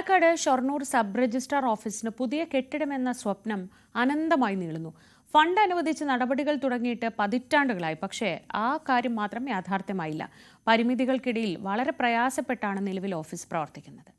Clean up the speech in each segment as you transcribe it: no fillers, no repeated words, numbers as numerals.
Palakkad Shoranur sub registrar ഓഫീസിന് പുതിയ കെട്ടിടമെന്ന സ്വപ്നം അനന്തമായി നീളുന്നു. ഫണ്ട് അനുവദിച്ച് നടപടികൾ തുടങ്ങിയിട്ട് പതിറ്റാണ്ടുകളായി. പക്ഷേ ആ കാര്യം മാത്രം യാഥാർത്ഥ്യമായില്ല. പരിമിതികൾക്കിടയിൽ വളരെ പ്രയാസപ്പെട്ടാണ് നിലവിൽ ഓഫീസ് പ്രവർത്തിക്കുന്നത്.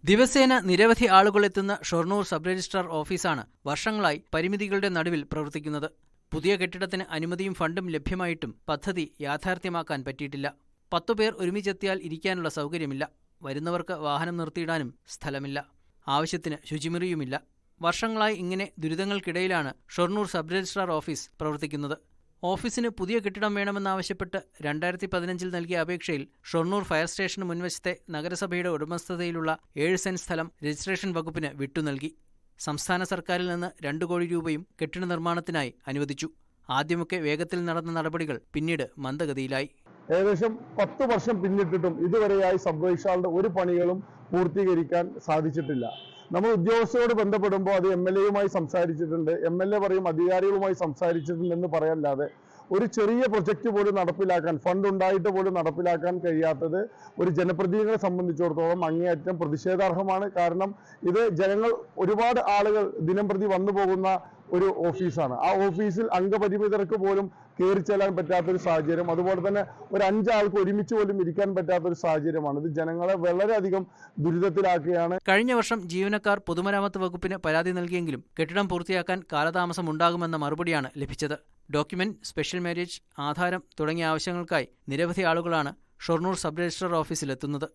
ദിവസേന നിരവധി ആളുകൾ എത്തുന്ന ഷൊർണൂർ സബ് രജിസ്ട്രാർ ഓഫീസാണ് വർഷങ്ങളായി പരിമിതികളുടെ നടുവിൽ പ്രവർത്തിക്കുന്നത്. പുതിയ കെട്ടിടത്തിന് അനുമതിയും ഫണ്ടും ലഭ്യമായിട്ടും പദ്ധതി യാഥാർത്ഥ്യമാക്കാൻ പറ്റിയിട്ടില്ല. 10 പേർ ഒരുമിച്ചെത്തിയാൽ ഇരിക്കാനുള്ള സൗകര്യമില്ല. വരുന്നവർക്ക് വാഹനം നിർത്തിയിടാനും സ്ഥലമില്ല. ആവശ്യത്തിന് ശുചിമുറിയുമില്ല. വർഷങ്ങളായി ഇങ്ങനെ ദുരിതങ്ങൾക്കിടയിലാണ് ഷൊർണൂർ സബ് രജിസ്ട്രാർ ഓഫീസ് പ്രവർത്തിക്കുന്നത്. ഓഫീസിന് പുതിയ കെട്ടിടം വേണമെന്നാവശ്യപ്പെട്ട് 2015 നൽകിയ അപേക്ഷയിൽ ഷൊർണൂർ ഫയർ സ്റ്റേഷന് മുൻവശത്തെ നഗരസഭയുടെ ഉടമസ്ഥതയിലുള്ള 7 സെന്റ് സ്ഥലം രജിസ്ട്രേഷൻ വകുപ്പിന് വിട്ടുനൽകി. സംസ്ഥാന സർക്കാരിൽ നിന്ന് 2 കോടി രൂപയും കെട്ടിട നിർമ്മാണത്തിനായി അനുവദിച്ചു. ആദ്യമൊക്കെ വേഗത്തിൽ നടന്ന നടപടികൾ പിന്നീട് മന്ദഗതിയിലായി. ഏകദേശം 10 വർഷം പിന്നിട്ടിട്ടും ഇതുവരെയായി സബ് രജിസ്ട്രാറുടെ ഒരു പണികളും പൂർത്തീകരിക്കാൻ സാധിച്ചിട്ടില്ല. നമ്മൾ ഉദ്യോഗസ്ഥരോട് ബന്ധപ്പെടുമ്പോൾ അത് MLA-യുമായി സംസാരിച്ചിട്ടുണ്ട്, MLA പറയും അധികാരികളുമായി സംസാരിച്ചിട്ടുണ്ടെന്ന് പറയല്ലാതെ ഒരു ചെറിയ പ്രൊജക്റ്റ് പോലും നടപ്പിലാക്കാൻ, ഫണ്ട് ഉണ്ടായിട്ട് പോലും നടപ്പിലാക്കാൻ കഴിയാത്തത് ഒരു ജനപ്രതിനിധികളെ സംബന്ധിച്ചിടത്തോളം അങ്ങേയറ്റം പ്രതിഷേധാർഹമാണ്. കാരണം ഇത് ജനങ്ങൾ, ഒരുപാട് ആളുകൾ ദിനംപ്രതി വന്നു പോകുന്ന ഒരു ഓഫീസാണ്. ആ ഓഫീസിൽ അംഗപരിമിതർക്ക് പോലും കയറി ചെല്ലാൻ പറ്റാത്തൊരു സാഹചര്യം, അതുപോലെ തന്നെ ഒരു 5 ആൾക്ക് ഒരുമിച്ച് പോലും ഇരിക്കാൻ പറ്റാത്തൊരു സാഹചര്യമാണ്. ഇത് ജനങ്ങളെ വളരെയധികം ദുരിതത്തിലാക്കുകയാണ്. കഴിഞ്ഞ വർഷം ജീവനക്കാർ പൊതുമരാമത്ത് വകുപ്പിന് പരാതി നൽകിയെങ്കിലും കെട്ടിടം പൂർത്തിയാക്കാൻ കാലതാമസം ഉണ്ടാകുമെന്ന മറുപടിയാണ് ലഭിച്ചത്. ഡോക്യുമെന്റ്, സ്പെഷ്യൽ മാരേജ്, ആധാരം തുടങ്ങിയ ആവശ്യങ്ങൾക്കായി നിരവധി ആളുകളാണ് ഷൊർണൂർ സബ് രജിസ്ട്രാർ ഓഫീസിലെത്തുന്നത്.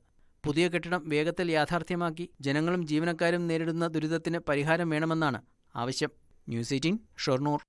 പുതിയ കെട്ടിടം വേഗത്തിൽ യാഥാർത്ഥ്യമാക്കി ജനങ്ങളും ജീവനക്കാരും നേരിടുന്ന ദുരിതത്തിന് പരിഹാരം വേണമെന്നാണ് ആവശ്യം. ന്യൂസ് 18 ഷൊർണൂർ.